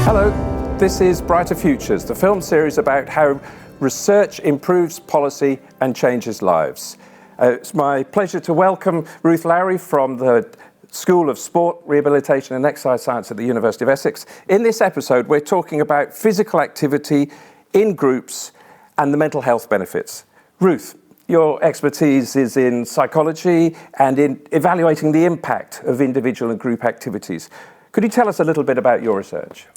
Hello, this is Brighter Futures, the film series about how research improves policy and changes lives. It's my pleasure to welcome Ruth Lowry from the School of Sport, Rehabilitation and Exercise Sciences at the University of Essex. In this episode, we're talking about physical activity in groups and the mental health benefits. Ruth, your expertise is in psychology and in evaluating the impact of individual and group activities. Could you tell us a little bit about your research?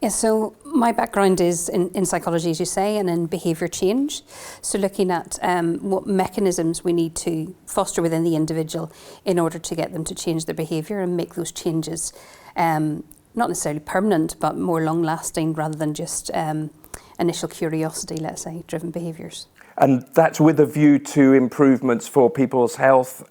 Yeah, so my background is in psychology, as you say, and in behaviour change. So looking at what mechanisms we need to foster within the individual in order to get them to change their behaviour and make those changes not necessarily permanent, but more long-lasting rather than just initial curiosity, let's say, driven behaviours. And that's with a view to improvements for people's health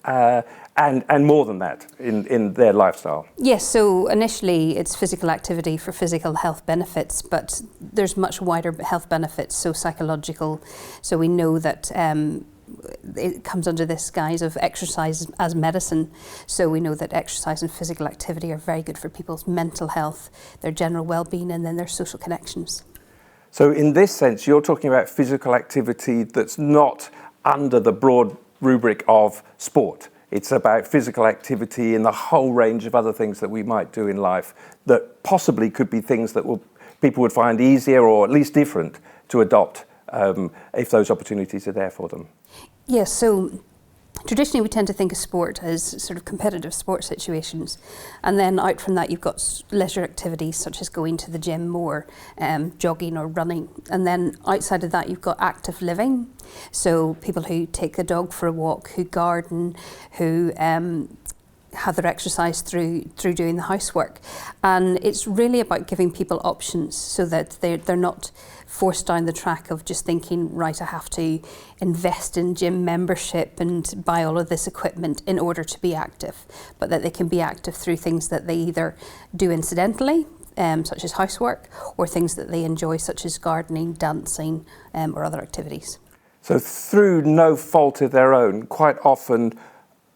and more than that in their lifestyle. Yes, so initially it's physical activity for physical health benefits, but there's much wider health benefits, so psychological. So we know that it comes under this guise of exercise as medicine. So we know that exercise and physical activity are very good for people's mental health, their general well-being, and then their social connections. So in this sense, you're talking about physical activity that's not under the broad rubric of sport. It's about physical activity in the whole range of other things that we might do in life that possibly could be things that people would find easier or at least different to adopt if those opportunities are there for them. Yes, so traditionally we tend to think of sport as sort of competitive sport situations, and then out from that you've got leisure activities such as going to the gym or jogging or running, and then outside of that you've got active living, so people who take the dog for a walk, who garden, who have their exercise through doing the housework. And it's really about giving people options so that they're not forced down the track of just thinking, right, I have to invest in gym membership and buy all of this equipment in order to be active, but that they can be active through things that they either do incidentally, such as housework, or things that they enjoy, such as gardening, dancing, or other activities. So through no fault of their own, quite often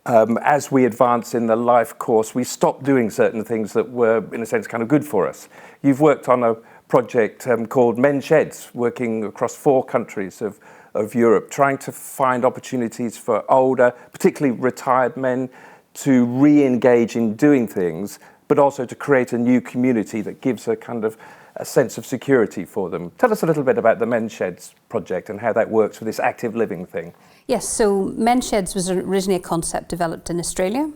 as we advance in the life course, we stop doing certain things that were, in a sense, kind of good for us. You've worked on a project called Men's Sheds, working across 4 countries of Europe, trying to find opportunities for older, particularly retired men, to re-engage in doing things, but also to create a new community that gives a kind of a sense of security for them. Tell us a little bit about the Men's Sheds project and how that works with this active living thing. Yes, so Men's Sheds was originally a concept developed in Australia,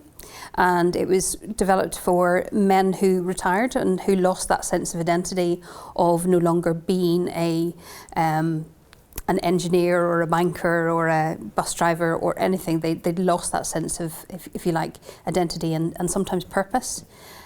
and it was developed for men who retired and who lost that sense of identity of no longer being an engineer or a banker or a bus driver or anything. They'd lost that sense of, if you like, identity and sometimes purpose.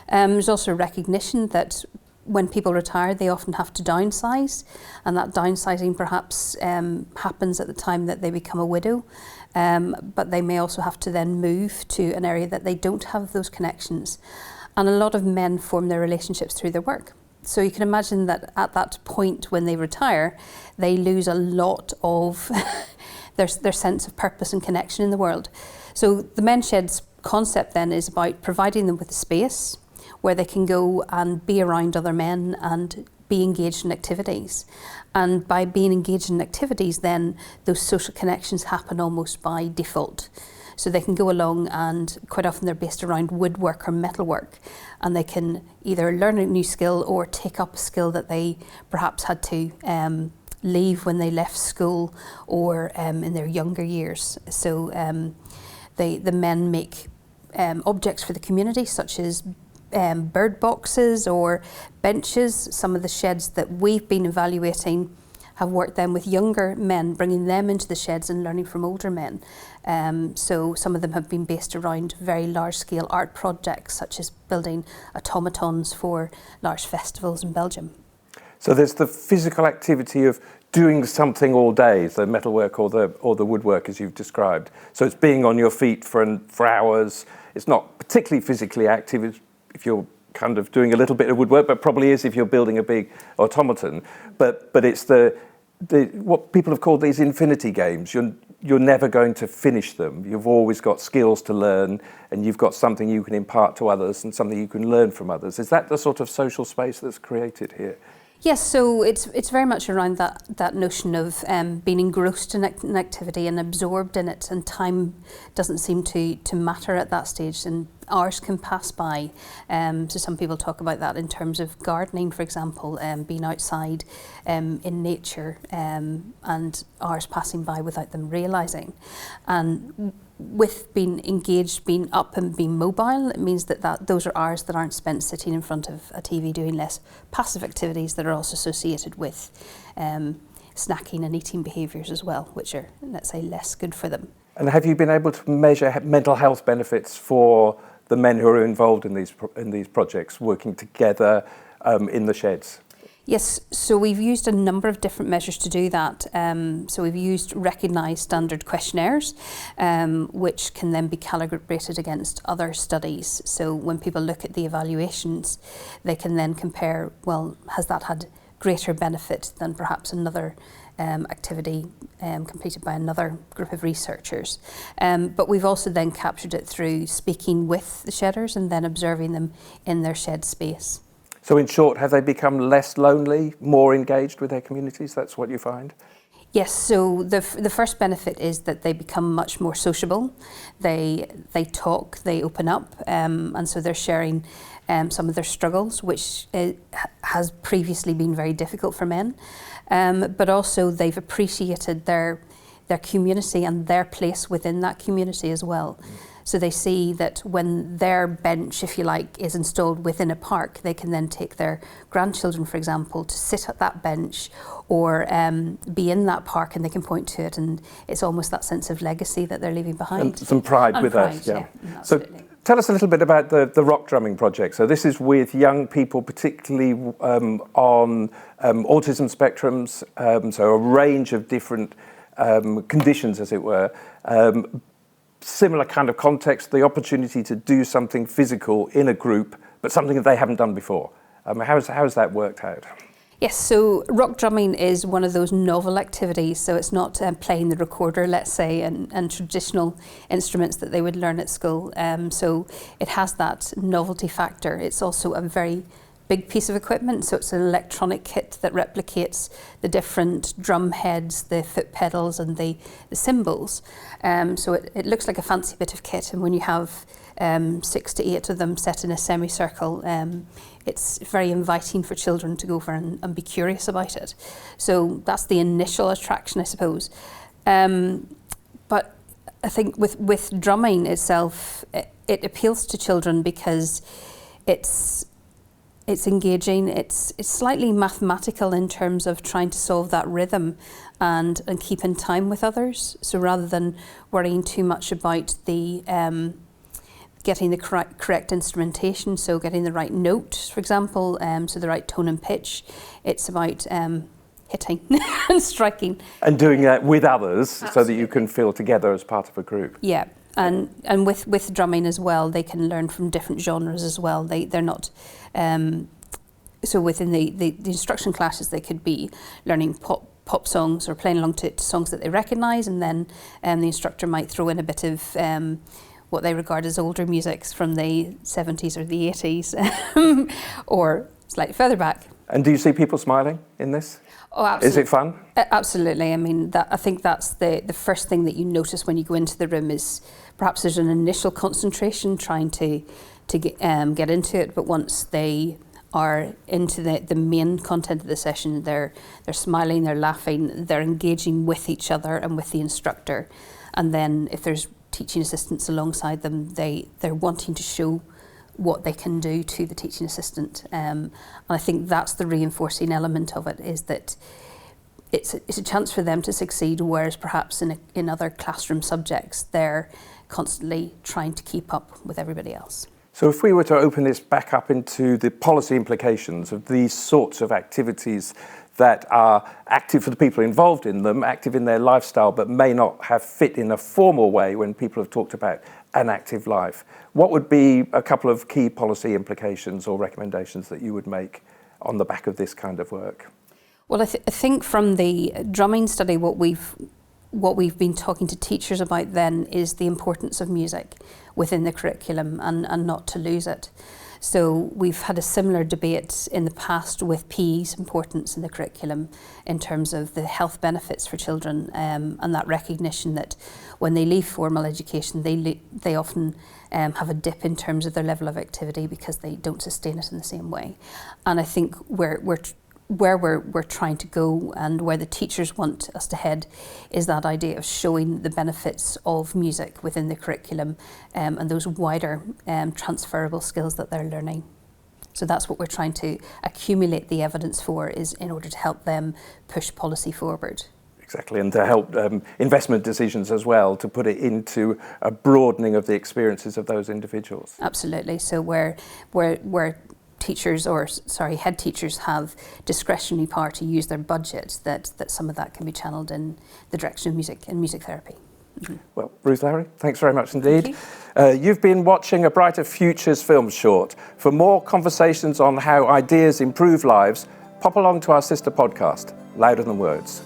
There's also a recognition that when people retire, they often have to downsize, and that downsizing perhaps happens at the time that they become a widow, but they may also have to then move to an area that they don't have those connections. And a lot of men form their relationships through their work. So you can imagine that at that point when they retire, they lose a lot of their sense of purpose and connection in the world. So the Men's Sheds concept then is about providing them with a space where they can go and be around other men and be engaged in activities. And by being engaged in activities, then those social connections happen almost by default. So they can go along, and quite often they're based around woodwork or metalwork, and they can either learn a new skill or take up a skill that they perhaps had to leave when they left school or in their younger years. So the men make objects for the community, such as bird boxes or benches. Some of the sheds that we've been evaluating have worked then with younger men, bringing them into the sheds and learning from older men. So some of them have been based around very large-scale art projects, such as building automatons for large festivals in Belgium. So there's the physical activity of doing something all day, the metalwork or the woodwork, as you've described. So it's being on your feet for hours. It's not particularly physically active if you're kind of doing a little bit of woodwork, but probably is if you're building a big automaton. But it's the what people have called these infinity games. you're never going to finish them. You've always got skills to learn, and you've got something you can impart to others and something you can learn from others. Is that the sort of social space that's created here? Yes, so it's very much around that notion of being engrossed in an activity and absorbed in it, and time doesn't seem to matter at that stage, and hours can pass by. So some people talk about that in terms of gardening, for example, being outside in nature, and hours passing by without them realising. And with being engaged, being up and being mobile, it means that those are hours that aren't spent sitting in front of a TV doing less passive activities that are also associated with snacking and eating behaviours as well, which are, let's say, less good for them. And have you been able to measure mental health benefits for the men who are involved in these projects, working together in the sheds? Yes, so we've used a number of different measures to do that. So we've used recognised standard questionnaires, which can then be calibrated against other studies. So when people look at the evaluations, they can then compare, well, has that had greater benefit than perhaps another activity completed by another group of researchers. But we've also then captured it through speaking with the shedders and then observing them in their shed space. So in short, have they become less lonely, more engaged with their communities? That's what you find? Yes, so the first benefit is that they become much more sociable. They talk, they open up, and so they're sharing some of their struggles, which has previously been very difficult for men. But also they've appreciated their community and their place within that community as well. So they see that when their bench, if you like, is installed within a park, they can then take their grandchildren, for example, to sit at that bench or be in that park, and they can point to it, and it's almost that sense of legacy that they're leaving behind. And some pride and with pride, that, yeah. So absolutely. tell us a little bit about the rock drumming project. So this is with young people, particularly on autism spectrums, so a range of different conditions, as it were. Similar kind of context, the opportunity to do something physical in a group, but something that they haven't done before. How's that worked out? Yes, so rock drumming is one of those novel activities, so it's not playing the recorder, let's say, and traditional instruments that they would learn at school. So it has that novelty factor. It's also a very big piece of equipment, so it's an electronic kit that replicates the different drum heads, the foot pedals and the cymbals. So it looks like a fancy bit of kit, and when you have 6 to 8 of them set in a semicircle, it's very inviting for children to go over and be curious about it. So that's the initial attraction, I suppose. But I think with drumming itself, it appeals to children because it's engaging, it's slightly mathematical in terms of trying to solve that rhythm and keep in time with others. So rather than worrying too much about the getting the correct instrumentation, so getting the right note, for example, so the right tone and pitch, it's about hitting and striking. And doing that with others. Absolutely. So that you can feel together as part of a group. Yeah. And with drumming as well, they can learn from different genres as well. They're not so within the instruction classes, they could be learning pop songs or playing along to songs that they recognise, and then the instructor might throw in a bit of what they regard as older musics from the 70s or the 80s, or slightly further back. And do you see people smiling in this? Oh, absolutely. Is it fun? Absolutely. I mean, I think that's the first thing that you notice when you go into the room is perhaps there's an initial concentration trying to get into it, but once they are into the main content of the session, they're smiling, they're laughing, they're engaging with each other and with the instructor. And then if there's teaching assistants alongside them, they're wanting to show what they can do to the teaching assistant. And I think that's the reinforcing element of it, is that it's a chance for them to succeed, whereas perhaps in other classroom subjects, they're constantly trying to keep up with everybody else. So if we were to open this back up into the policy implications of these sorts of activities that are active for the people involved in them, active in their lifestyle, but may not have fit in a formal way when people have talked about an active life, what would be a couple of key policy implications or recommendations that you would make on the back of this kind of work? Well, I think from the drumming study, what we've what we've been talking to teachers about then is the importance of music within the curriculum and not to lose it. So we've had a similar debate in the past with PE's importance in the curriculum in terms of the health benefits for children, and that recognition that when they leave formal education, they often have a dip in terms of their level of activity because they don't sustain it in the same way. And I think where we're trying to go and where the teachers want us to head is that idea of showing the benefits of music within the curriculum, and those wider transferable skills that they're learning. So that's what we're trying to accumulate the evidence for, is in order to help them push policy forward. Exactly, and to help investment decisions as well, to put it into a broadening of the experiences of those individuals. Absolutely. So where head teachers have discretionary power to use their budget, that some of that can be channeled in the direction of music and music therapy. Mm-hmm. Well, Ruth Lowry, thanks very much indeed. Thank You've been watching a Brighter Futures film short. For more conversations on how ideas improve lives, pop along to our sister podcast, Louder Than Words.